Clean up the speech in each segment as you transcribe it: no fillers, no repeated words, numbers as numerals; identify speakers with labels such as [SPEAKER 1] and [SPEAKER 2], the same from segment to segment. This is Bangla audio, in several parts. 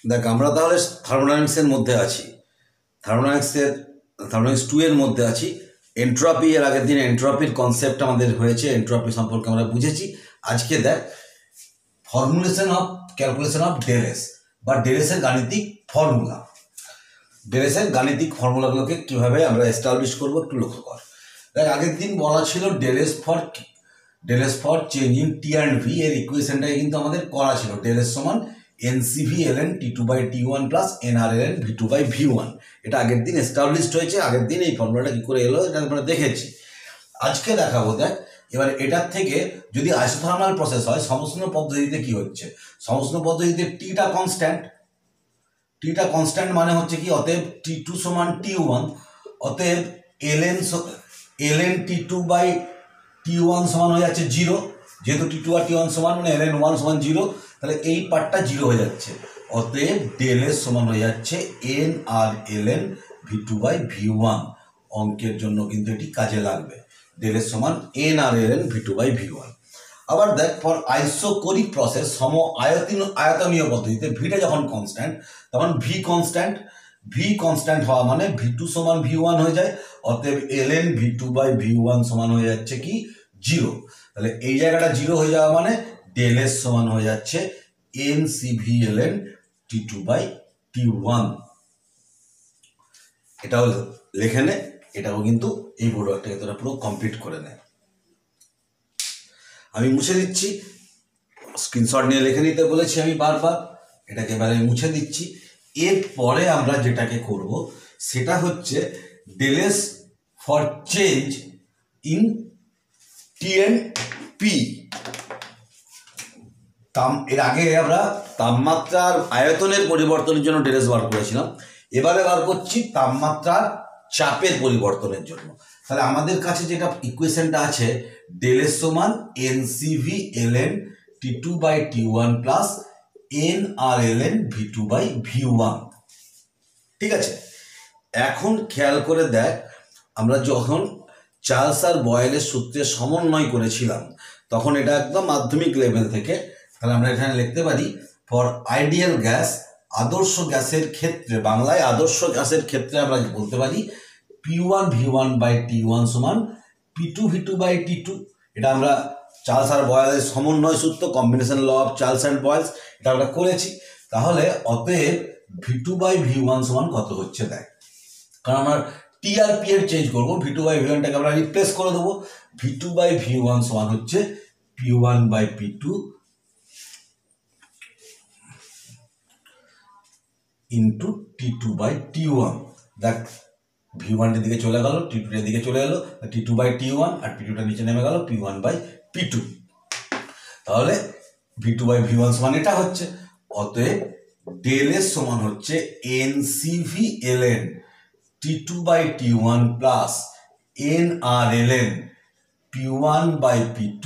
[SPEAKER 1] দেখ আমরা তাহলে থার্মোডাইনামিক্সের মধ্যে আছি, থার্মোডাইনামিক্স 2 এর মধ্যে আছি। এন্ট্রপি, এর আগের দিন এন্ট্রপির কনসেপ্ট আমাদের হয়েছে, এন্ট্রপি সম্পর্কে আমরা বুঝেছি। আজকে দেখ ফর্মুলেশন অফ ক্যালকুলেশন অফ ডেলএস বা ডেলএসের গাণিতিক ফর্মুলা। ডেলএসের গাণিতিক ফর্মুলাগুলোকে কীভাবে আমরা এস্টাবলিশ করবো একটু লক্ষ্য কর। দেখ আগের দিন বলা ছিল del S for change in T and V, এর ইকুয়েশনটাকে কিন্তু আমাদের করা ছিল। ডেলএস সমান এনসিভি এলএন T2/T1 প্লাস এনআরএলএন V2/V1। এটা আগের দিন এস্টাবলিশড হয়েছে। আগের দিন এই ফর্মুলাটা কী করে এলো এটা আমরা দেখেছি। আজকে দেখাবো দেখ এবার এটার থেকে যদি আইসোথার্মাল প্রসেস হয় সমষ্ণ পদ্ধতিতে কি হচ্ছে। সমষ্ণ পদ্ধতিতে টিটা কনস্ট্যান্ট মানে হচ্ছে কি, অতএব T2 সমান T1, অতএব এলএন T2/T1 সমান হয়ে যাচ্ছে 0। যেহেতু T2 আর T1 সমান মানে ln1 সমান 0, তাহলে এই পার্টটা 0 হয়ে যাচ্ছে। অতএব ডেলএস সমান হয়ে যাচ্ছে nRln V2/V1। অঙ্কের জন্য কিন্তু এটি কাজে লাগবে। ডেলএস সমান nRln V2/V1। আবার দেখ ফর আইসোকোরিক প্রসেস আয়তনীয় পদ্ধতিতে ভিটা যখন কনস্ট্যান্ট তখন ভি কনস্ট্যান্ট হওয়া মানে V2 সমান V1 হয়ে যায়। অতএব ln V2/V1 সমান হয়ে যাচ্ছে কি 0। তাহলে এই জায়গাটা 0 হয়ে যাওয়া মানে ডেলএস সমান হয়ে যাচ্ছে এনসিভি ln T2/T1। এটাও লেখে নে, এটাও কিন্তু এই বোর্ডটাকে তোরা পুরো কমপ্লিট করে নেয়। আমি মুছে দিচ্ছি, স্ক্রিনশট নিয়ে লিখে নিতে বলেছি আমি বারবার, এটাকে এবারে মুছে দিচ্ছি। এরপরে আমরা যেটাকে করব সেটা হচ্ছে ডেলএস ফর চেঞ্জ ইন টি&পি। এর আগে আমরা তাপমাত্রার আয়তনের পরিবর্তনের জন্য ডেলএস বার করেছিলাম, এবারে বার করছি তাপমাত্রার চাপের পরিবর্তনের জন্য। তাহলে আমাদের কাছে যেটা ইকুয়েশনটা আছে ডেলএস সমান এনসিভি ln T2/T1 plus nRln V2/V1। ঠিক আছে, এখন খেয়াল করে দেখ আমরা যখন চার্লস আর বয়েলের সূত্রের সমন্বয় করেছিলাম তখন এটা একদম মাধ্যমিক লেভেল থেকে। তাহলে আমরা এখানে লিখতে পারি ফর আইডিয়াল গ্যাস, আদর্শ গ্যাসের ক্ষেত্রে, বাংলায় আদর্শ গ্যাসের ক্ষেত্রে আমরা বলতে পারি P1V1/T1 সমান P2V2/T2। এটা আমরা চার্লস আর বয়েলের সমন্বয় সূত্র, combination law of Charles and Boyle's, এটা আমরা করেছি। তাহলে অতএব V2/V1 সমান কত হচ্ছে দেখ, কারণ আমরা টি আর পি এর চেঞ্জ করবো, V2/V1টাকে আমরা রিপ্লেস করে দেবো। V2/V1 সমান হচ্ছে P1/P2 ইন্টু T2/T1। দেখ V1 দিকে চলে গেল, T2 এর দিকে চলে এলো, T2/T1 আর P2টা নিচে নেমে গেল P1/P2। তাহলে V2/V1 সমান এটা হচ্ছে। অতএব ডেলএস সমান হচ্ছে এনসিভি ln T2/T1 plus nRln P1/P2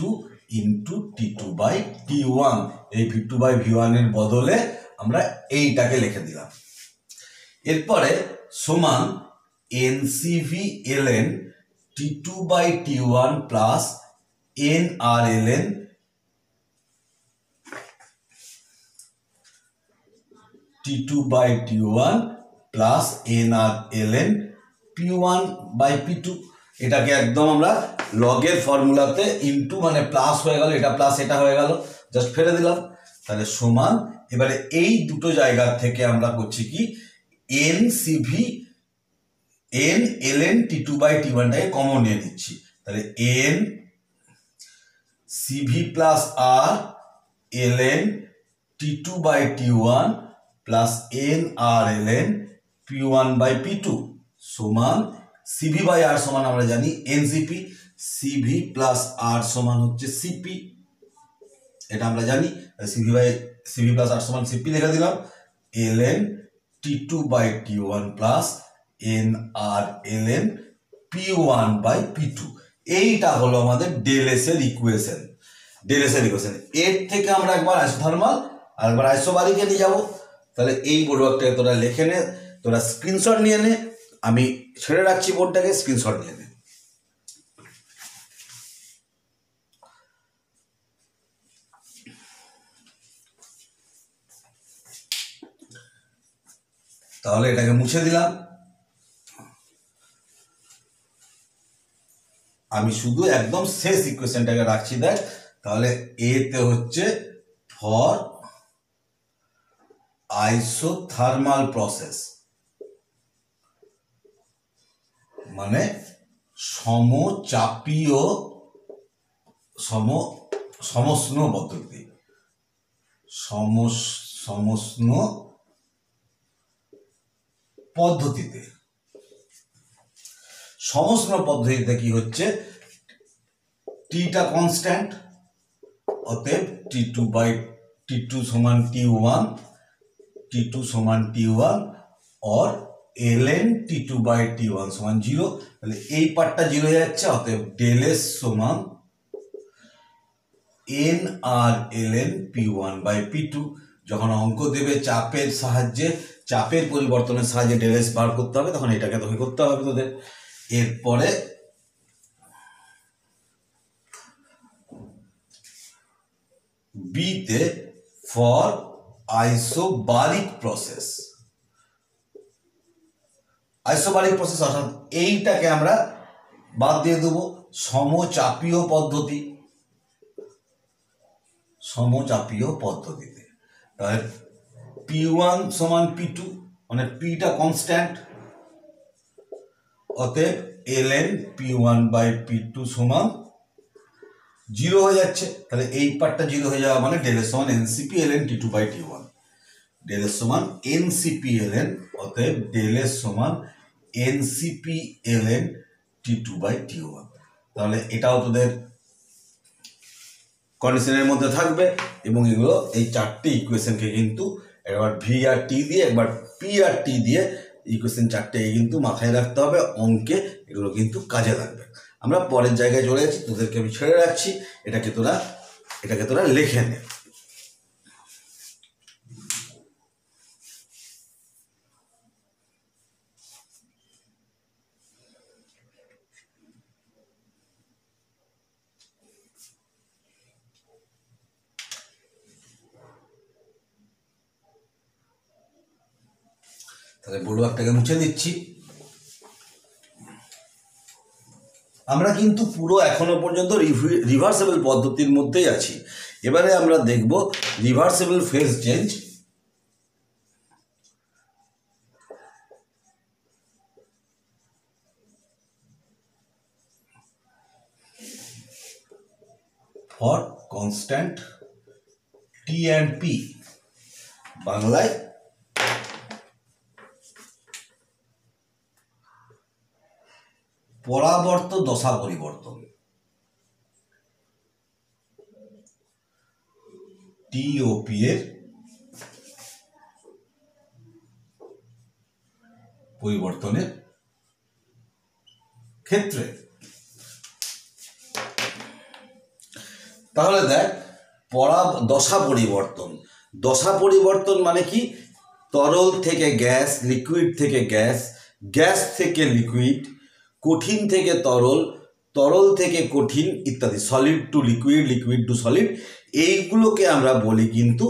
[SPEAKER 1] into T2/T1। এই V2/V1 এর বদলে আমরা এইটাকে লিখে দিলাম। এরপরে সমান এনসিভি ln T2/T1 plus nRln T2/T1 plus nRln P1/P2। এটাকে একদম আমরা লগের ফর্মুলাতে ইনটু মানে প্লাস হয়ে গেল, এটা প্লাস এটা হয়ে গেল, জাস্ট ফেলে দিলাম। তাহলে সমান এবারে এই দুটো জায়গা থেকে আমরা করছি কি এনসিভি nln T2/T1টাকে কমন নিয়ে নিচ্ছি। তাহলে n সিভি প্লাস আর ln T2/T1 plus nRln P1/P2 সমান CV/R সমান আমরা জানি এনসিপি, সিভি প্লাস আর সমান হচ্ছে সিপি, এটা আমরা জানি। সিভি প্লাস আর সমান সিপি লিখে দিলাম। ln T2/T1 plus nRln P1/P2। এইটা হলো আমাদের ডেলএস এর ইকুয়েশন। এর থেকে আমরা একবার আইসোথার্মাল আর একবার আইসোবারিকে নিয়ে যাবো। তাহলে এই বোর্ডটাকে তোরা লিখে নে, তোরা স্ক্রিনশট নিয়ে নে, আমি ছেড়ে রাখছি বোর্ডটাকে, স্ক্রিনশট নিয়ে নে। তাহলে এটাকে মুছে দিলাম। আমি শুধু একদম শেষ ইকুয়েশনটাকে রাখছি। দেখ তাহলে এতে হচ্ছে ফর আইসোথার্মাল প্রসেস, মানে সমচাপীয় সমষ্ণ পদ্ধতি, সমষ্ণ পদ্ধতিতে। সমষ্ণ পদ্ধতিতে কি হচ্ছে, টিটা কনস্ট্যান্ট, অতএব T2 সমান T1, T2 সমান T1 और ln T2/T1 সমান 0। তাহলে এই পার্টটা 0 হয়ে যাচ্ছে, অতএব ডেল এস সমান n আর ln P1/P2। যখন অঙ্ক দেবে চাপের সাহায্যে, চাপের পরিবর্তনের সাহায্যে ডেল এস বার করতে হবে, তখন এটাকে তোকে করতে হবে তোদের। এরপরে বিতে for isobaric process, isobaric process অর্থাৎ এইটাকে আমরা বাদ দিয়ে দেবো, সমচাপীয় পদ্ধতি, সমচাপীয় পদ্ধতিতে। তাহলে P1 সমান P2, মানে পিটা কনস্ট্যান্ট, অতএব ln P1/P2 সমান 0 হয়ে যাচ্ছে। তাহলে এই পার্টটা 0 হয়ে যাওয়া মানে ডেল এস সমান NCP ln T2/T1, del S সমান NCP ln, অতএব ডেল এস সমান NCP ln T2/T1। তাহলে এটাও তোদের কন্ডিশনের মধ্যে থাকবে। এবং এগুলো এই চারটে ইকুয়েশনকে কিন্তু একবার ভি আর টি দিয়ে, একবার পি আর টি দিয়ে ইকুয়েশন চারটেকে কিন্তু মাথায় রাখতে হবে, অঙ্কে এগুলো কিন্তু কাজে লাগবে। আমরা পরের জায়গায় চলে যাচ্ছি, তোদেরকে আমি ছেড়ে রাখছি, এটাকে তোরা লিখে নে। তাহলে বড়ুয়াকটাকে মুছে দিচ্ছি। আমরা কিন্তু পুরো এখনো পর্যন্ত রিভার্সেবল পদ্ধতির মধ্যেই আছি। এবারে আমরা দেখব reversible phase change. For constant T and P, বাংলায় পরাবর্ত দশা পরিবর্তন, টিওপি এর পরিবর্তনের ক্ষেত্রে। তাহলে দেখ দশা পরিবর্তন, দশা পরিবর্তন মানে কি, তরল থেকে গ্যাস, লিকুইড থেকে গ্যাস, গ্যাস থেকে লিকুইড, কঠিন থেকে তরল, তরল থেকে কঠিন ইত্যাদি, solid to liquid, liquid to solid, এইগুলোকে আমরা বলি কিন্তু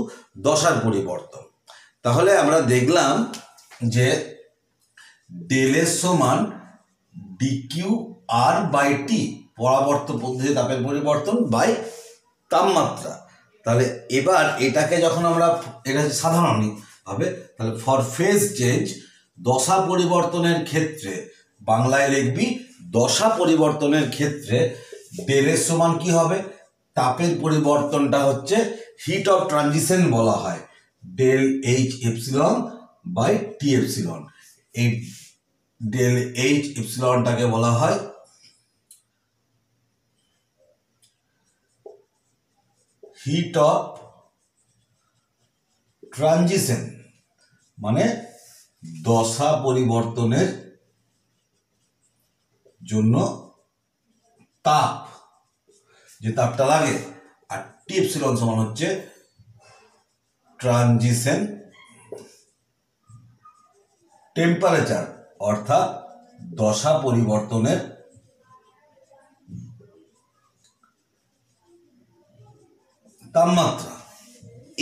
[SPEAKER 1] দশার পরিবর্তন। তাহলে আমরা দেখলাম যে ডেল এস সমান ডিকিউ আর বাই টি, পরাবর্ত পদ্ধতি তাপের পরিবর্তন বাই তাপমাত্রা। তাহলে এবার এটাকে যখন আমরা, এটা সাধারণ হবে, তাহলে ফর ফেজ চেঞ্জ, দশা পরিবর্তনের ক্ষেত্রে, বাংলায় লিখবি দশা পরিবর্তনের ক্ষেত্রে ডেল এস সমান কি হবে, তাপের পরিবর্তনটা হচ্ছে হিট অফ ট্রানজিশন বলা হয়, del H epsilon by T epsilon. এই ডেল এইচ এপসিলনটাকে বলা হয় হিট অফ ট্রানজিশন, মানে দশা পরিবর্তনের জন্য তাপ, যে তাপটা লাগে। আর টি এপসিলন সমান হচ্ছে ট্রানজিশন টেম্পারেচার, অর্থাৎ দশা পরিবর্তনের তাপমাত্রা।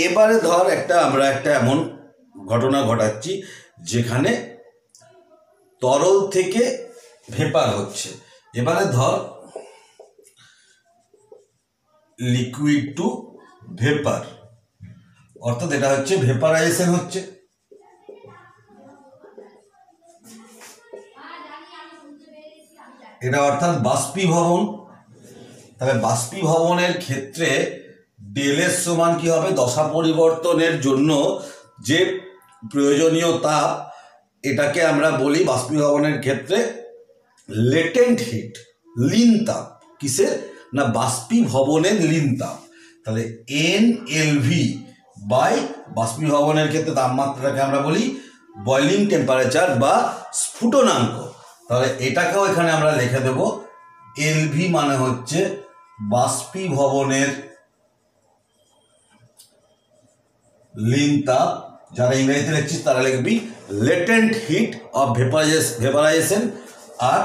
[SPEAKER 1] এবারে ধর আমরা একটা এমন ঘটনা ঘটাচ্ছি যেখানে তরল থেকে ভেপার হচ্ছে। এবারে ধর লিকুইড টু ভেপার, অর্থাৎ এটা হচ্ছে ভেপারাইজেশন হচ্ছে। এটা অর্থাৎ বাষ্পীভবন। তাহলে বাষ্পীভবনের ক্ষেত্রে ডেলের সমান কি হবে, দশা পরিবর্তনের জন্য যে প্রয়োজনীয় তাপ, এটাকে আমরা বলি বাষ্পীভবনের ক্ষেত্রে লেটেন্ট হিট, লীন তাপ। কিসের না, বাষ্পীভবনের লীন তাপ। তাহলে NLV বাই বাষ্পীভবনের ক্ষেত্রে তাপমাত্রাটাকে আমরা বলি বয়লিং টেম্পারেচার বা স্ফুটনাঙ্ক। তাহলে এটাকেও এখানে আমরা লিখে দেব LV মানে হচ্ছে বাষ্পীভবনের লীন তাপ। যারা ইংরেজিতে লিখছিস তারা লিখবি লেটেন্ট হিট অফ ভেপারাইজেশন। আর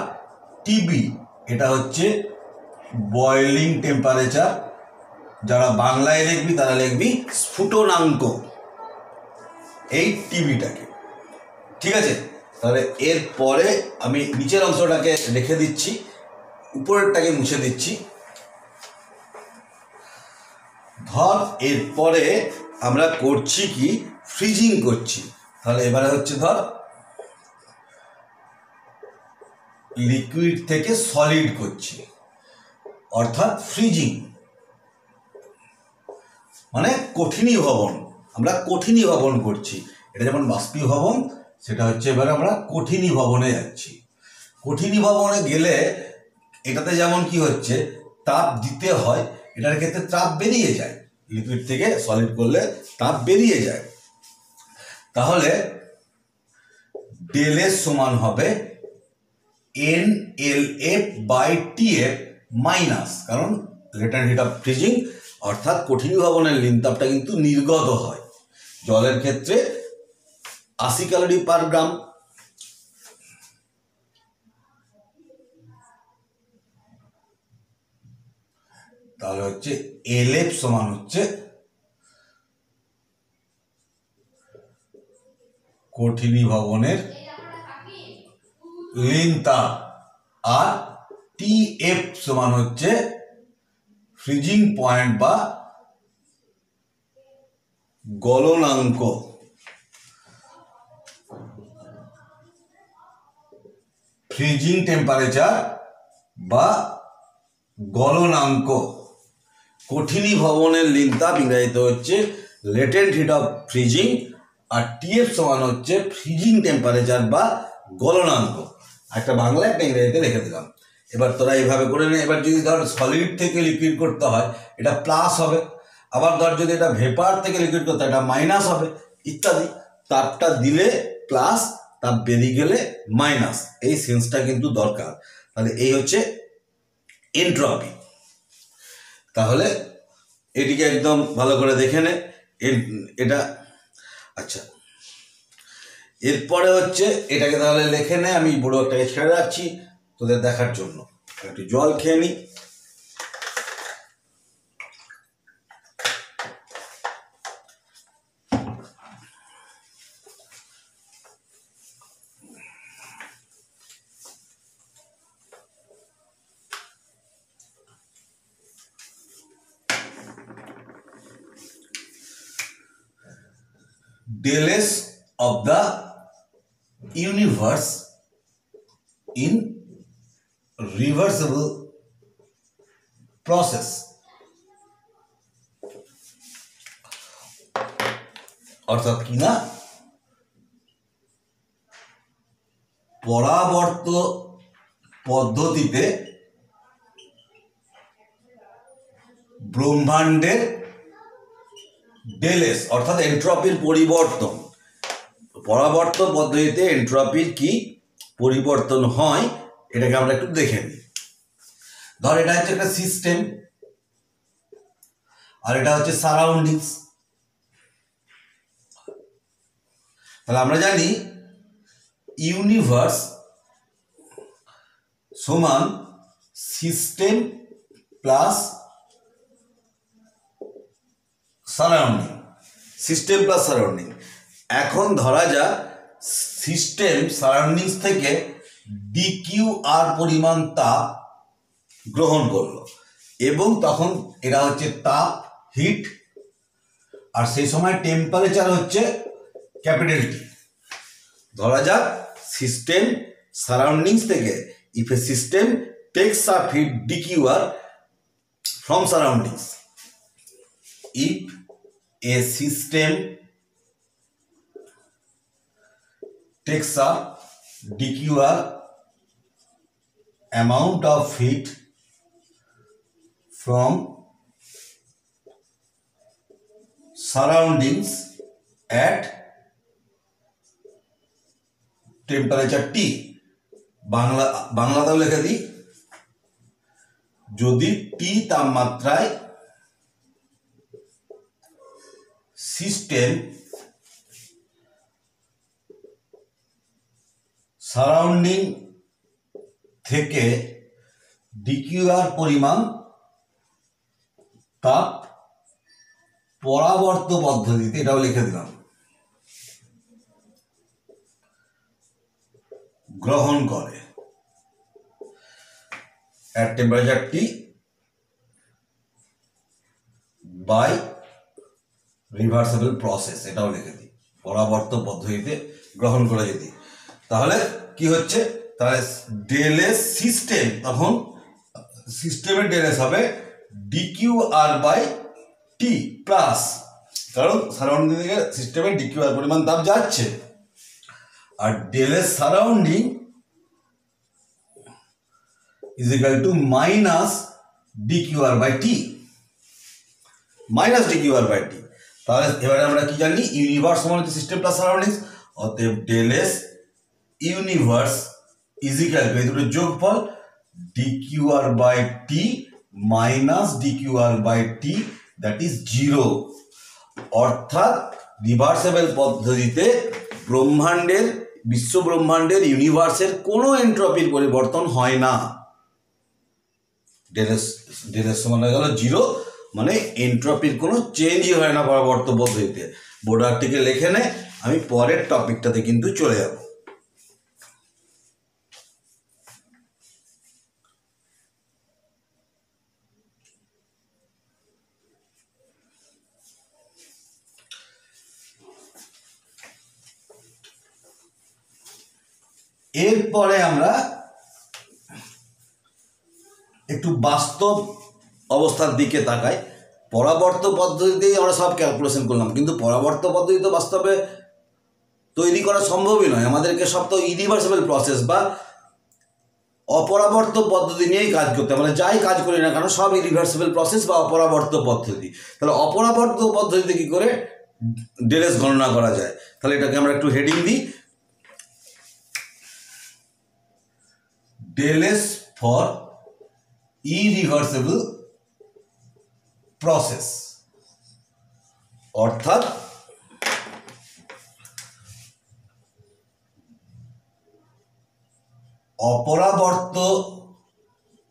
[SPEAKER 1] TB এটা হচ্ছে বয়লিং টেম্পারেচার। যারা বাংলায় লিখবি তারা লিখবি স্ফুটনাঙ্ক, এই TBটাকে। ঠিক আছে, তাহলে এরপরে আমি নিচের অংশটাকে রেখে দিচ্ছি, উপরেরটাকে মুছে দিচ্ছি। ধর এরপরে আমরা করছি কি, ফ্রিজিং করছি। তাহলে এবারে হচ্ছে ধর লিকুইড থেকে সলিড করছি, অর্থাৎ ফ্রিজিং মানে কঠিনীভবন। আমরা কঠিনীভবন করছি। এটা যেমন বাষ্পীভবন, সেটা হচ্ছে এবারে আমরা কঠিনীভবনে যাচ্ছি। কঠিনীভবনে গেলে এটাতে যেমন কি হচ্ছে, তাপ দিতে হয়, এটার ক্ষেত্রে তাপ বেরিয়ে যায়। লিকুইড থেকে সলিড করলে তাপ বেরিয়ে যায়। তাহলে ডেলের সমান হবে NLF বাই TF মাইনাস, কারণ লেটেন্ট হিট অফ ফ্রিজিং অর্থাৎ কঠিনীভবনের লীন তাপটা কিন্তু নির্গত হয়। জলের ক্ষেত্রে 80 ক্যালোরি পার গ্রাম। তাহলে হচ্ছে LF সমান হচ্ছে কঠিনীভবনের লীন তাপ, আর TF সমান হচ্ছে ফ্রিজিং পয়েন্ট বা গলনাঙ্ক। ফ্রিজিং টেম্পারেচার বা গলনাঙ্ক। কঠিনীভবনের লীন তাপ ইংরেজিতে হচ্ছে লেটেন্ট হিট অফ ফ্রিজিং, আর TF সমান হচ্ছে ফ্রিজিং টেম্পারেচার বা গলনাঙ্ক। একটা বাংলা একটা ইংরেজিতে লিখে দিলাম। এবার তোরা এইভাবে করে নে। এবার যদি ধর সলিড থেকে লিকুইড করতে হয়, এটা প্লাস হবে। আবার ধর যদি এটা ভেপার থেকে লিকুইড করতে হয়, এটা মাইনাস হবে, ইত্যাদি। তাপটা দিলে প্লাস, তাপ বেরিয়ে গেলে মাইনাস, এই সেন্সটা কিন্তু দরকার। তাহলে এই হচ্ছে এনট্রপি। তাহলে এটিকে একদম ভালো করে দেখে নে এটা। আচ্ছা, এরপরে হচ্ছে এটাকে তাহলে লেখে নে। আমি বড় একটাকে ছেড়ে রাখছি তোদের দেখার জন্য। একটু জল খেয়ে নি। Del S of the universe in reversible process, অর্থাৎ কি না, পরাবর্ত পদ্ধতিতে ব্রহ্মাণ্ডের ডেলেস অর্থাৎ এন্ট্রপির পরিবর্তন। পরাবর্ত পদ্ধতিতে এন্ট্রপির কি পরিবর্তন হয়, এটাকে আমরা একটু দেখে নিই। ধর এটা হচ্ছে একটা সিস্টেম, আর এটা হচ্ছে সারাউন্ডিংস। তাহলে আমরা জানি ইউনিভার্স সমান system plus surrounding. System plus surrounding. এখন ধরা যাক সিস্টেম সারাউন্ডিংস থেকে ডিকিউআর পরিমাণ তাপ গ্রহণ করলো এবং তখন এটা হচ্ছে তাপ হিট, আর সেই সময় টেম্পারেচার হচ্ছে ক্যাপিটাল টি। ধরা যাক সিস্টেম সারাউন্ডিংস থেকে if a system takes up heat DQR from surroundings, if a system takes up DQR amount of heat from surroundings at temperature T। বাংলাতেও লিখে দিই, যদি টি তাপমাত্রায় সিস্টেম সারাউন্ডিং থেকে ডিকিউআর পরিমাণ তাপ পরাবর্ত পদ্ধতিতে, এটাও লিখে দিলাম, গ্রহণ করে at temperature T by reversible process, এটাও লিখে দিই, পরাবর্ত পদ্ধতিতে গ্রহণ করে যদি, তাহলে কি হচ্ছে, তাহলে ডেল এস সিস্টেম, তখন সিস্টেমের ডেল এস হবে ডিকিউআর বাই টি প্লাস, কারণ সারাউন্ডিং থেকে সিস্টেমের ডিকিউআর পরিমাণ তাপ যাচ্ছে, আর del S surrounding is equal to minus DQR by T, minus DQR by T. তাহলে এবারে আমরা কি জানি, ইউনিভার্স সমান হচ্ছে সিস্টেম প্লাস সারাউন্ডিংস, অতএব del S universe is equal to এই দুটো যোগফল DQR by T minus DQR by T, that is 0। অর্থাৎ রিভার্সেবল পদ্ধতিতে ব্রহ্মাণ্ডের, বিশ্ব ব্রহ্মাণ্ডের, ইউনিভার্সের কোনো এন্ট্রপির পরিবর্তন হয় না। ডেল এস সমান হয়ে গেল 0, মানে এন্ট্রপির কোনো চেঞ্জই হয় না পরাবর্ত পদ্ধতিতে। বোর্ডারটিকে লিখে নে, আমি পরের টপিকটাতে কিন্তু চলে যাব। এরপরে আমরা একটু বাস্তব অবস্থার দিকে তাকাই। পরাবর্ত পদ্ধতিতেই আমরা সব ক্যালকুলেশন করলাম, কিন্তু পরাবর্ত পদ্ধতি তো বাস্তবে তৈরি করা সম্ভবই নয়, আমাদেরকে সব তো ইরিভার্সিবল প্রসেস বা অপরাবর্ত পদ্ধতি নিয়েই কাজ করতে, আমরা যাই কাজ করি না কেন সব ইরিভার্সিবল প্রসেস বা অপরাবর্ত পদ্ধতি। তাহলে অপরাবর্ত পদ্ধতিতে কী করে ডেল এস গণনা করা যায়, তাহলে এটাকে আমরা একটু হেডিং দিই, del S for irreversible process, অর্থাৎ অপরাবর্ত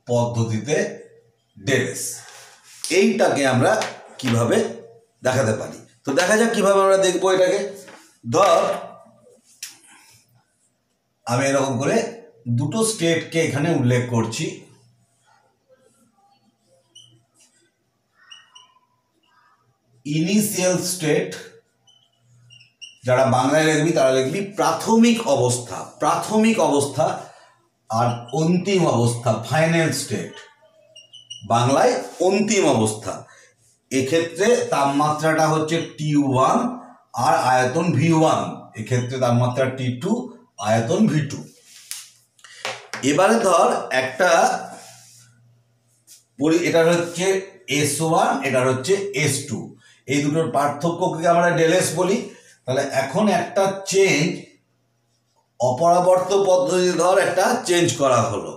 [SPEAKER 1] পদ্ধতিতে del S, এইটাকে আমরা কিভাবে দেখাতে পারি। তো দেখা যাক কিভাবে আমরা দেখবো এটাকে। ধর আমি এরকম করে দুটো স্টেটকে এখানে উল্লেখ করছি, ইনিশিয়াল স্টেট, যারা বাংলায় লিখবি তারা লিখবি প্রাথমিক অবস্থা, প্রাথমিক অবস্থা, আর অন্তিম অবস্থা ফাইনাল স্টেট, বাংলায় অন্তিম অবস্থা। এক্ষেত্রে তাপমাত্রাটা হচ্ছে T1 আর আয়তন V1, এক্ষেত্রে তাপমাত্রা T2, আয়তন V2। এবারে ধর একটা এটার হচ্ছে S1, এটার হচ্ছে S2, এই দুটোর পার্থক্যকে আমরা ডেল এস বলি। তাহলে এখন একটা চেঞ্জ অপরাবর্ত পদ্ধতি, ধর একটা চেঞ্জ করা হলো,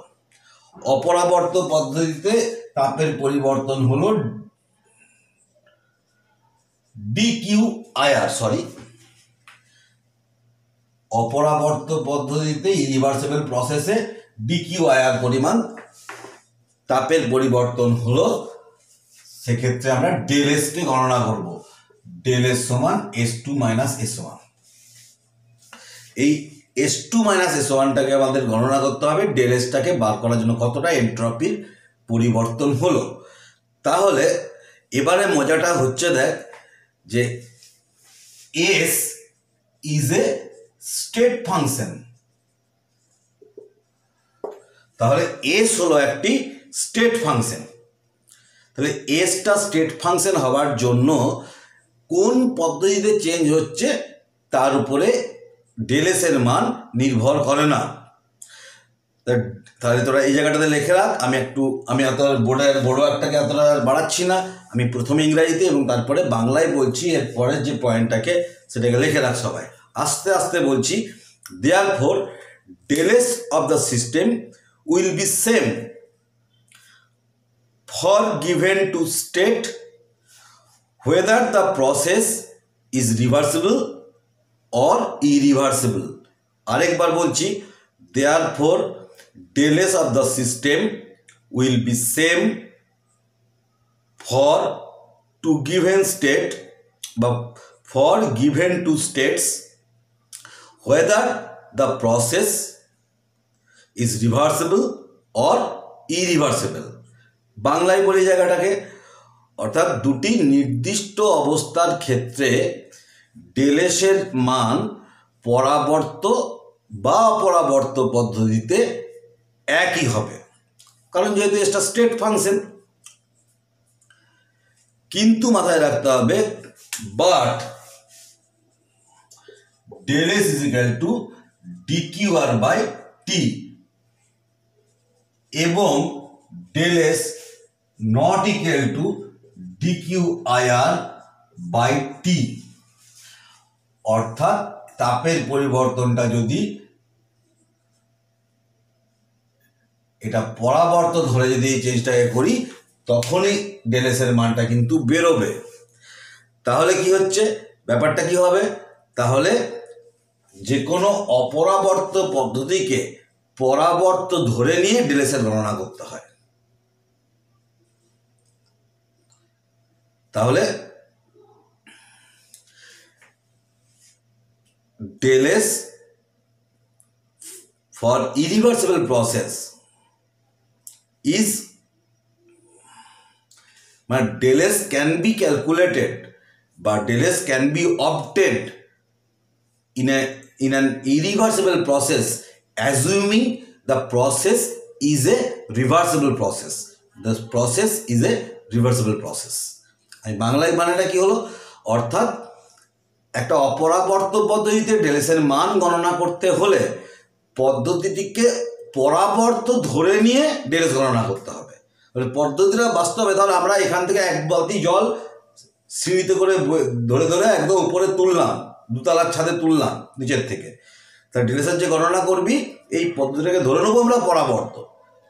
[SPEAKER 1] অপরাবর্ত পদ্ধতিতে তাপের পরিবর্তন হলো ডিকিউআর, অপরাবর্ত পদ্ধতিতে ইরিভার্সিবল প্রসেসে ডিকিউআর পরিমাণ তাপের পরিবর্তন হলো, সেক্ষেত্রে আমরা ডেল এস কে গণনা করব, ডেল এস সমান S2 মাইনাস S1। এই S2 মাইনাস S1টাকে আমাদের গণনা করতে হবে ডেল এসটাকে বার করার জন্য কতটা এন্ট্রপির পরিবর্তন হলো। তাহলে এবারে মজাটা হচ্ছে দেখ যে S is a state function. তাহলে S হলো একটি স্টেট ফাংশন। তাহলে এসটা স্টেট ফাংশন হওয়ার জন্য কোন পদ্ধতিতে চেঞ্জ হচ্ছে তার উপরে ডেল এস এর মান নির্ভর করে না। তাহলে তোরা এই জায়গাটাতে লিখে রাখ। আমি এত বড় একটাকে এতটা বাড়াচ্ছি না, আমি প্রথমে ইংরাজিতে এবং তারপরে বাংলায় বলছি, এরপরের যে পয়েন্টটাকে সেটাকে লিখে রাখ সবাই। আস্তে আস্তে বলছি। Therefore del S of the system will be same for given to state whether the process is reversible or irreversible. আরেকবার বলছি, therefore del S of the system will be same for two given state but for given two states whether the process is reversible or irreversible. বাংলায় বলি জায়গাটাকে, অর্থাৎ দুটি নির্দিষ্ট অবস্থার ক্ষেত্রে ডেল এসের মান পরাবর্ত বা অপরাবর্ত পদ্ধতিতে একই হবে, কারণ যেহেতু এটা স্টেট ফাংশন। কিন্তু মাথায় রাখতে হবে but del S is equal to DQR by T এবং del S not equal to dqir by t। অর্থাৎ তাপের পরিবর্তনটা যদি এটা পরাবর্ত ধরে যদি এই চেঞ্জটাকে করি তখনই ডেল এস এর মানটা কিন্তু বেরোবে। তাহলে কি হচ্ছে, ব্যাপারটা কি হবে, তাহলে যে কোনো অপরাবর্ত পদ্ধতিকে পরাবর্ত ধরে নিয়ে ডেল এস এর গণনা করতে হয়। তাহলে del S for irreversible process is del S can be calculated but del S can be obtained in an irreversible process assuming the process is a reversible process. The process is a reversible process. আমি বাংলায় মানেটা কি হলো, অর্থাৎ একটা অপরাবর্ত পদ্ধতিতে ডেল এস এর মান গণনা করতে হলে পদ্ধতিটিকে পরাবর্ত ধরে নিয়ে ডেল এস গণনা করতে হবে। পদ্ধতিটা বাস্তবে তাহলে আমরা এখান থেকে এক বালতি জল সিঁড়িতে করে ধরে ধরে একদম উপরে তুললাম, দুতলার ছাদে তুললাম নিচের থেকে, তা ডেল এস এর যে গণনা করবি এই পদ্ধতিটাকে ধরে নেবো আমরা পরাবর্ত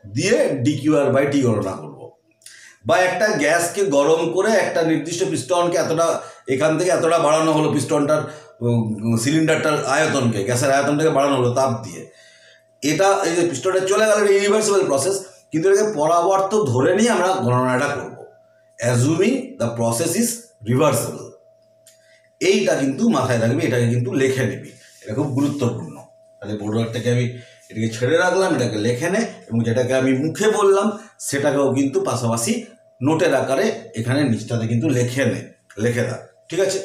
[SPEAKER 1] দিয়ে ডিকিউআর বাই টি গণনা করবো। বা একটা গ্যাসকে গরম করে একটা নির্দিষ্ট পিস্টনকে এতটা এখান থেকে এতটা বাড়ানো হলো, পিস্টনটার সিলিন্ডারটার আয়তনকে, গ্যাসের আয়তনটাকে বাড়ানো হলো তাপ দিয়ে, এটা এই যে পিস্টনটা চলে গেল এটা ইরিভার্সিবল প্রসেস, কিন্তু এটাকে পরাবর্ত ধরে নিয়ে আমরা গণনাটা করব অ্যাজুমিং দ্য প্রসেস ইজ রিভার্সিবল। এইটা কিন্তু মাথায় রাখবি, এটাকে কিন্তু লিখে নিবি, এটা খুব গুরুত্বপূর্ণ। তাহলে বোর্ডটাকে আমি এটাকে ছেড়ে রাখলাম, এটাকে লেখে নে এবং যেটাকে আমি মুখে বললাম সেটাকেও কিন্তু পাশাপাশি নোটের আকারে এখানে নিচটাতে কিন্তু লিখে রাখ, ঠিক আছে?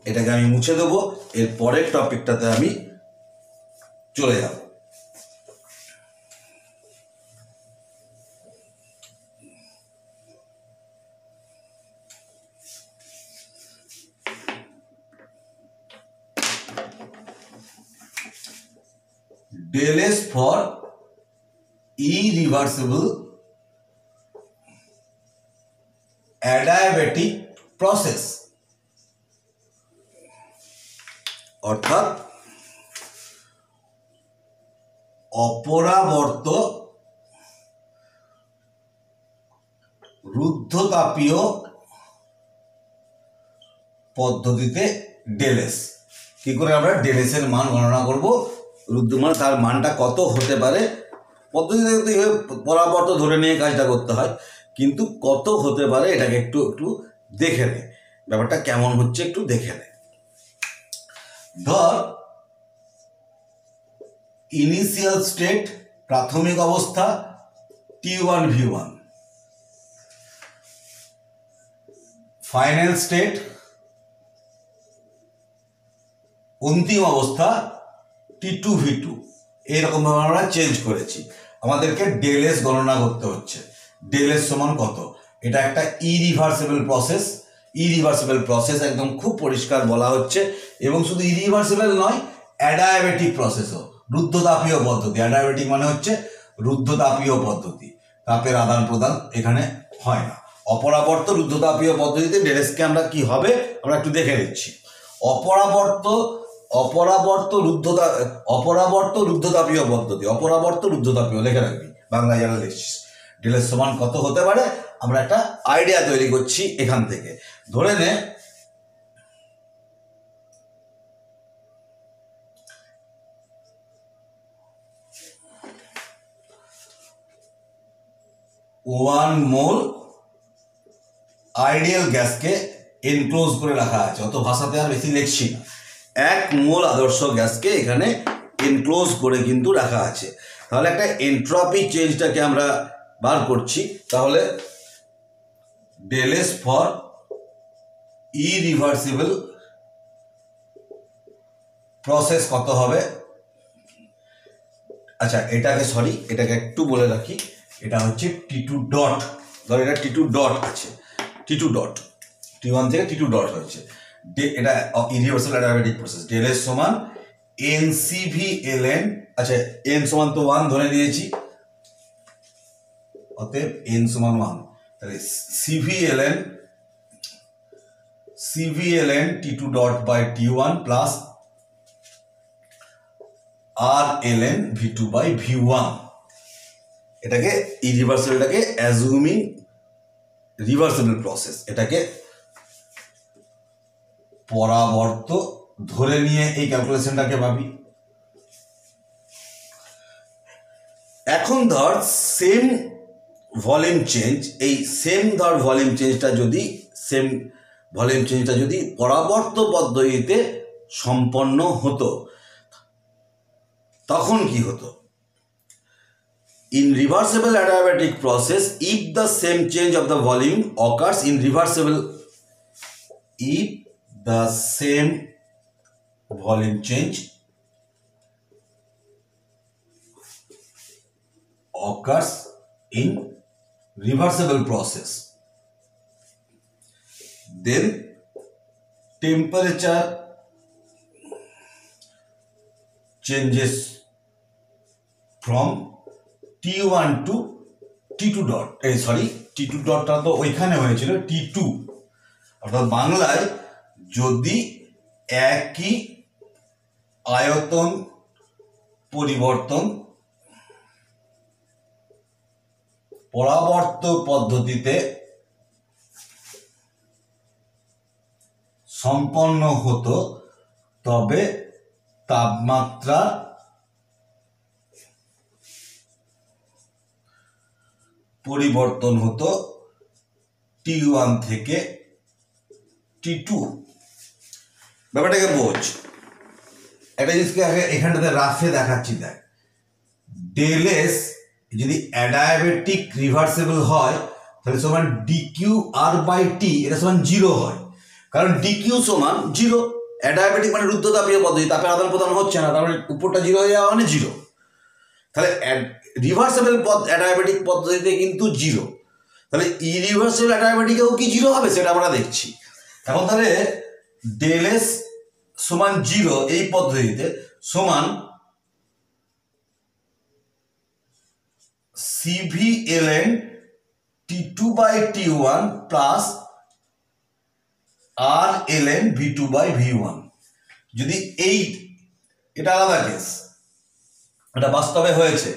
[SPEAKER 1] এটাকে আমি মুছে দেবো, এর পরের টপিকটাতে আমি চলে যাব। del S for irreversible adiabatic process, অর্থাৎ অপরাবর্ত রুদ্ধতাপীয় পদ্ধতিতে ডেল এস। কি করে আমরা ডেল এস এর মান গণনা করব, রুদ্ধ মানে তার মানটা কত হতে পারে, পদ্ধতিতে পরাবর্ত ধরে নিয়ে কাজটা করতে হয়, কিন্তু কত হতে পারে এটাকে একটু একটু দেখে নে, ব্যাপারটা কেমন হচ্ছে একটু দেখে নে। ধর ইনিশিয়াল স্টেট প্রাথমিক অবস্থা T1 V1, ফাইনাল স্টেট অন্তিম অবস্থা T2 V2, এরকম ভাবে আমরা চেঞ্জ করেছি। আমাদেরকে ডেল এস গণনা করতে হচ্ছে। ডেল এস সমান কত? এটা একটা ইরিভার্সিবল প্রসেস। ইরিভার্সিবল প্রসেস একদম খুব পরিষ্কার বলা হচ্ছে, এবং শুধু ইরিভার্সিবল নয়, অ্যাডায়াবেটিক প্রসেসও, রুদ্ধতাপীয় পদ্ধতি। অ্যাডায়াবেটিক মানে হচ্ছে রুদ্ধতাপীয় পদ্ধতি, তাপের আদান প্রদান এখানে হয় না। অপরাবর্ত রুদ্ধতাপীয় পদ্ধতিতে ডেল এসকে আমরা কি হবে আমরা একটু দেখে নিচ্ছি। অপরাবর্ত রুদ্ধতাপীয় পদ্ধতি, অপরাবর্ত রুদ্ধতাপীয় লিখে রাখবি বাংলায় যারা লিখছিস। ডেল এস সমান কত হতে পারে আমরা একটা আইডিয়া তৈরি করছি এখান থেকে। ধরে নে ওয়ান মোল আইডিয়াল গ্যাসকে এনক্লোজ করে রাখা আছে, অত ভাষাতে আর বেশি লিখছি না। 1 মোল আদর্শ গ্যাসকে এখানে এনক্লোজ করে কিন্তু রাখা আছে। তাহলে একটা এন্ট্রপি চেঞ্জটাকে আমরা বার করছি। তাহলে del S for irreversible process কত হবে? আচ্ছা এটাকে একটু বলে রাখি, এটা হচ্ছে T2 ডট। ধর এটা T2 ডট আছে, T2 ডট, T1 থেকে T2 ডট হয়েছে। এটা irreversible adiabatic process. Del S সমান NCV/ln, আচ্ছা n সমান তো 1 ধরে নিয়েছি, অতএব n সমান 1। তাহলে CV/ln T2 dot by T1 plus R/ln V2 by V1। এটাকে ইরিভার্সিবলটাকে অ্যাজুমিং রিভার্সিবল প্রসেস, এটাকে পরাবর্ত ধরে নিয়ে এই ক্যালকুলেশনটাকে ভাবি। এখন ধর সেম ভলিউম চেঞ্জ, এই সেম ভলিউম চেঞ্জটা যদি পরাবর্ত পদ্ধতিতে সম্পন্ন হতো তখন কি হতো? In reversible adiabatic process, if the same change of the volume occurs in reversible, if the same volume change occurs in reversible process, then temperature changes from T1 to T2 dot, T2 ডটটা তো ওইখানে হয়েছিল T2, অর্থাৎ বাংলায় যদি একই আয়তন পরিবর্তন পরাবর্ত পদ্ধতিতে সম্পন্ন হতো তবে তাপমাত্রা পরিবর্তন হতো T1 থেকে T2। ব্যাপারটাকে বোঝ। একটা জিনিসকে আগে এখানটাতে রাফে দেখাচ্ছি, দেখ। ডেল এস যদি অ্যাডায়াবেটিক রিভার্সিবল হয় তাহলে সমান dQr/T, এটা সমান 0 হয়, কারণ DQ সমান 0। অ্যাডায়াবেটিক মানে রুদ্ধতাপীয় পদ্ধতি, তাপের আদান প্রদান হচ্ছে না, তারপরে উপরটা 0 হয়ে যাওয়া মানে 0। তাহলে রিভার্সিবল অ্যাডায়াবেটিক পদ্ধতিতে কিন্তু 0, তাহলে ইরিভার্সিবল অ্যাডায়াবেটিকেও কি 0 হবে সেটা আমরা দেখছি এখন। তাহলে ডেল এস সমান 0 এই পদ্ধতিতে সমান CV/ln T2 by T1 plus R/ln V2 by V1। যদি এটা আলাদা কেস, এটা বাস্তবে হয়েছে।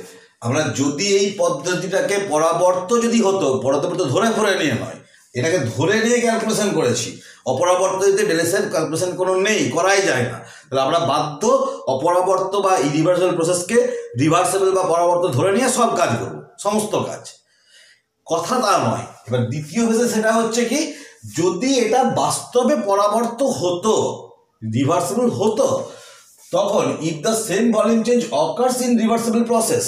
[SPEAKER 1] আমরা যদি এই পদ্ধতিটাকে পরাবর্ত যদি হতো, পরাবর্ত ধরে নিয়ে নয়, এটাকে ধরে নিয়ে ক্যালকুলেশন করেছি। অপরাবর্তিতে ডেল এস এর ক্যালকুলেশন কোনো নেই, করাই যায় না। তাহলে আমরা বাধ্য অপরাবর্ত বা ইরিভার্সিবল প্রসেসকে রিভার্সিবল বা পরাবর্ত ধরে নিয়ে সব কাজ করব, সমস্ত কাজ। কথা তা নয়। এবার দ্বিতীয় ফেজে সেটা হচ্ছে কি, যদি এটা বাস্তবে পরাবর্ত হতো, রিভার্সিবল হতো, তখন if the same volume change occurs in reversible process,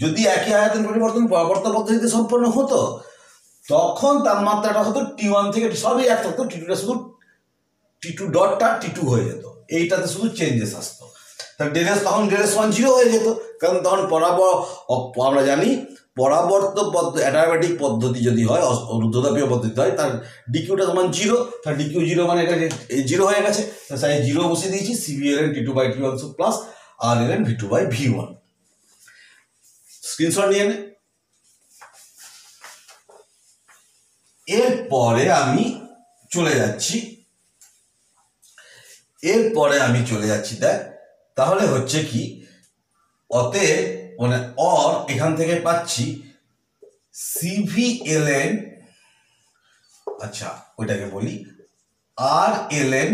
[SPEAKER 1] যদি একই আয়তন পরিবর্তন পরবর্তী পদ্ধতিতে সম্পন্ন হতো তখন তাপমাত্রাটা হতো T1 থেকে সবই এক থাকতো, T2টা শুধু T2 ডটটা T2 হয়ে যেত, এইটাতে শুধু চেঞ্জেস আসতো। তাহলে ডেলএস তখন ডেলএস 1 0 হয়ে যেত, কারণ তখন আমরা জানি পরাবর্ত অ্যাডিয়াব্যাটিক পদ্ধতি যদি হয়, রুদ্ধতাপীয় পদ্ধতি হয়, তার ডিকিউটা সমান 0, তার ডিকিউ 0 মানে এটা 0 হয়ে গেছে, তাই 0 বসিয়ে দিয়েছি, CVln T2/T1 plus Rln V2/V1। Screenshot নিয়ে নে। এরপরে আমি চলে যাচ্ছি দেখ, তাহলে হচ্ছে কি, অতএব মানে এখান থেকে পাচ্ছি CVln, আচ্ছা ওইটাকে বলি Rln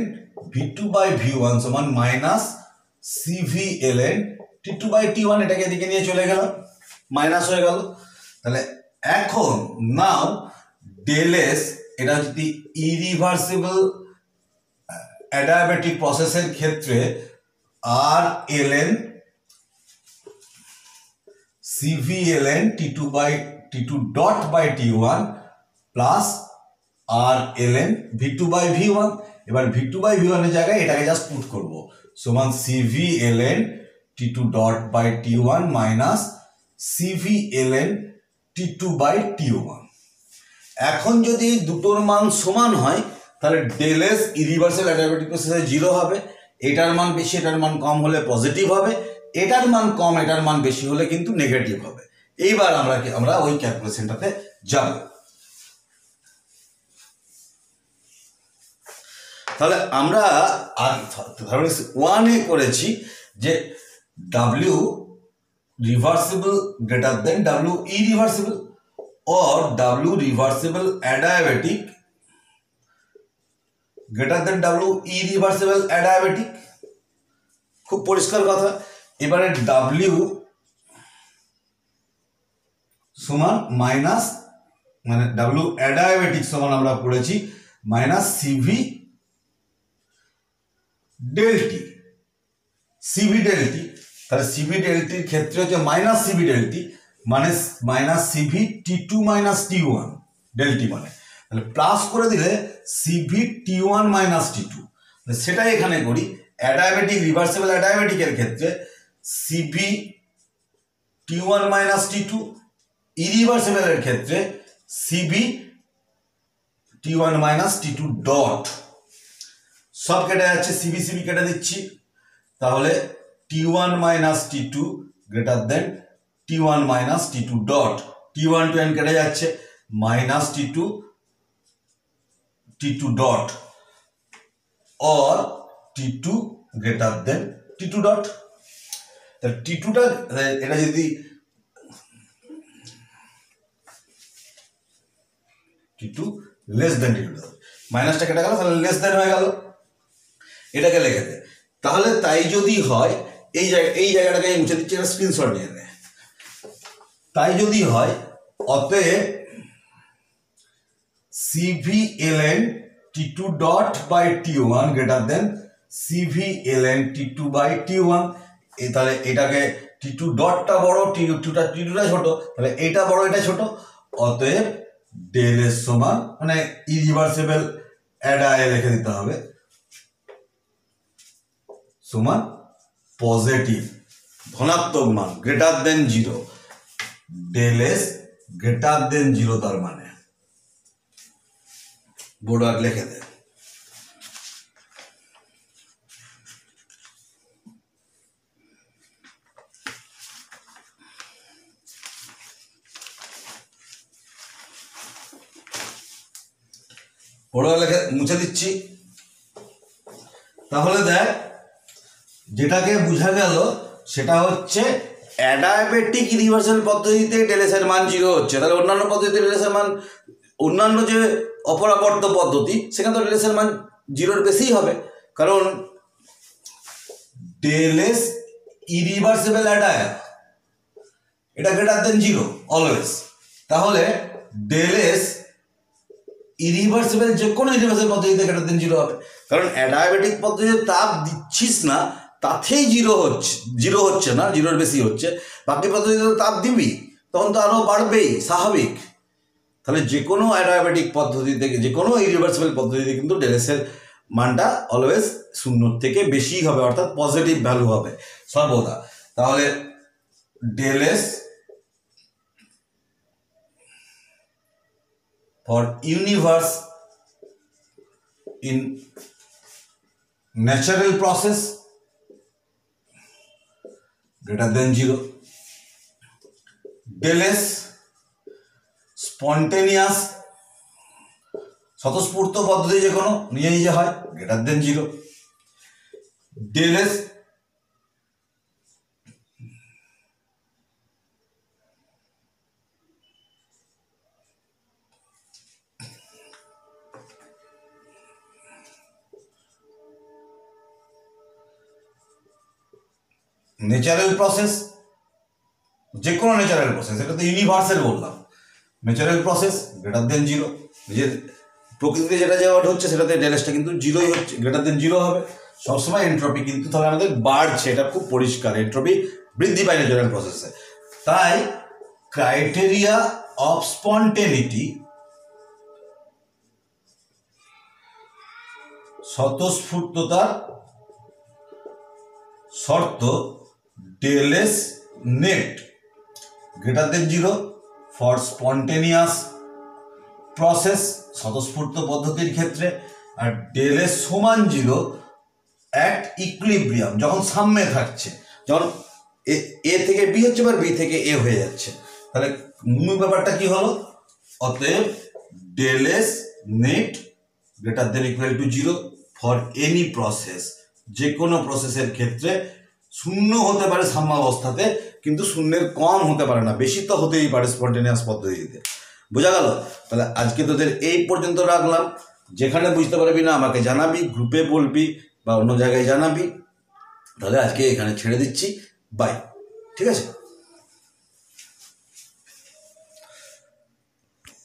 [SPEAKER 1] V2/V1 সমান মাইনাস CVln T2/T1, এটাকে এদিকে নিয়ে চলে গেল, মাইনাস হয়ে গেল। তাহলে এখন নাও ডেলএস, এটা যদি ইরিভার্সিবল অ্যাডিয়াব্যাটিক প্রসেসের ক্ষেত্রে Rln CVln T2/T1 plus Rln V2/V1। এবার V2/V1 এর জায়গায় এটাকে জাস্ট পুট করব, সমান CVln T2/T1 minus CVln T2/T1। এখন যদি দুটোর মান সমান হয় তাহলে ডেলএস ইরিভার্সিবল অ্যাডিয়াব্যাটিক প্রসেসে 0 হবে, এটার মান বেশি এটার মান কম হলে পজিটিভ হবে, এটার মান কম এটার মান বেশি হলে কিন্তু নেগেটিভ হবে। এইবার আমরা ওই ক্যালকুলেশনটাতে যাব। তাহলে আমরা 1 করেছি যে W reversible greater than W irreversible, or W reversible adiabatic greater than W irreversible adiabatic। খুব পরিষ্কার কথা। এবারে W সমান মাইনাস, মানে W adiabatic সমান আমরা পড়েছি minus CV del T, CV del T। তাহলে CV del T এর ক্ষেত্রে হচ্ছে মাইনাস CV del T, মানে minus CV T2 minus T1 del T, মানে তাহলে প্লাস করে দিলে CV T1 মাইনাস T2, সেটাই এখানে করি। অ্যাডিয়াব্যাটিক রিভার্সিবল অ্যাডিয়াব্যাটিকের ক্ষেত্রে CV T1 মাইনাস T2, ইরিভার্সিবলের ক্ষেত্রে CV T1 minus T2 dot, সব কেটে যাচ্ছে, CV কেটে দিচ্ছি, তাহলে T1 minus T2 greater than T1 minus T2 dot, T1 to n কেটে যাচ্ছে, minus T2 dot, or T2 greater than T2 dot. তাহলে T2টা এটা যদি T2 লেস দেন T2, মাইনাসটা কেটে গেল, তাহলে লেস দেন হয়ে গেল, এটাকে লিখে দে। তাহলে তাই যদি হয়, এই জায়গাটাকে মুছে দিচ্ছি, একটা স্ক্রিনশট নিয়ে নেয়। তাই যদি হয়, অতএব CVln T2 dot by T1 greater than CVln T2 by T1। তাহলে এটাকে T2 ডটটা বড়, T2টা ছোট, তাহলে এটা বড় এটা ছোট, অতএব ডেল এস সমান, মানে ইরিভার্সিবল অ্যাডায় রেখে দিতে হবে, সমান পজিটিভ ধনাত্মক মান greater than 0, del S greater than 0, তার মানে বোর্ডার লিখে দেন। বোর্ডার লিখে মুছে দিচ্ছি। তাহলে দেখ, যেটাকে বোঝা গেল সেটা হচ্ছে অ্যাডায়াবেটিক ইরিভার্সাল পদ্ধতিতে ডেলএস এর মান 0 হচ্ছে। তাহলে অন্যান্য পদ্ধতিতে ডেলএস এর মান, অন্যান্য যে অপরাবর্ত পদ্ধতি, সেখানে তো ডেলএস এর মান 0-র বেশিই হবে, কারণ ডেলএস ইরিভার্সিবল অ্যাডায়া, এটা গ্রেটার দেন 0 অলওয়েজ। তাহলে ডেলএস ইরিভার্সিবল, যে কোনো ইরিভার্সিবল পদ্ধতিতে গ্রেটার দেন 0 হবে, কারণ অ্যাডায়াবেটিক পদ্ধতিতে তাপ দিচ্ছিস না, তাতেই জিরো হচ্ছে না, জিরোর বেশি হচ্ছে, বাকি পদ্ধতিতে তো তাপ দিবি, তখন তো আরও বাড়বেই, স্বাভাবিক। তাহলে যে কোনো অ্যাডিয়াবেটিক পদ্ধতি থেকে, যে কোনো ইরিভার্সিবল পদ্ধতিতে কিন্তু ডেলেসের মানটা অলওয়েজ 0 থেকে বেশি হবে, অর্থাৎ পজিটিভ ভ্যালু হবে সর্বদা। তাহলে del S for universe in natural process greater than 0, del S spontaneous স্বতঃস্ফূর্ত পদ্ধতি যে কোনো নিজে নিজে হয় greater than 0, del S natural process, যে কোনো ন্যাচারাল প্রসেস, এটা তো ইউনিভার্সের বললাম, ন্যাচারাল প্রসেস গ্রেটার দেন 0, যে প্রকৃতিতে যেটা হচ্ছে সেটাতে ডেলেসটা কিন্তু 0ই হচ্ছে, গ্রেটার দেন 0 হবে সবসময়। এন্ট্রপি কিন্তু তাহলে আমাদের বাড়ছে, এটা খুব পরিষ্কার, এন্ট্রপি বৃদ্ধি পায় ন্যাচারাল প্রসেসে। তাই ক্রাইটেরিয়া অফ স্পন্টেনিটি, স্বতঃস্ফূর্ততার শর্ত, del S net greater than 0 for spontaneous process স্বতঃস্ফূর্ত পদ্ধতির ক্ষেত্রে, আর del S সমান 0 at equilibrium যখন সাম্যে থাকছে, যখন এ থেকে বি হচ্ছে বা বি থেকে এ হয়ে যাচ্ছে। তাহলে মূল ব্যাপারটা কি হলো, অতএব del S net greater than equal to 0 for any process, যে কোনো প্রসেসের ক্ষেত্রে 0 হতে পারে সাম্যাবস্থাতে, কিন্তু 0-এর কম হতে পারে না, বেশি তো হতেই পারে স্পন্টেনিয়াস পদ্ধতিতে। বোঝা গেল? তাহলে আজকে তোদের এই পর্যন্ত রাখলাম। যেখানে বুঝতে পারবি না আমাকে জানাবি, গ্রুপে বলবি বা অন্য জায়গায় জানাবি। তাহলে আজকে এখানে ছেড়ে দিচ্ছি, বাই। ঠিক আছে?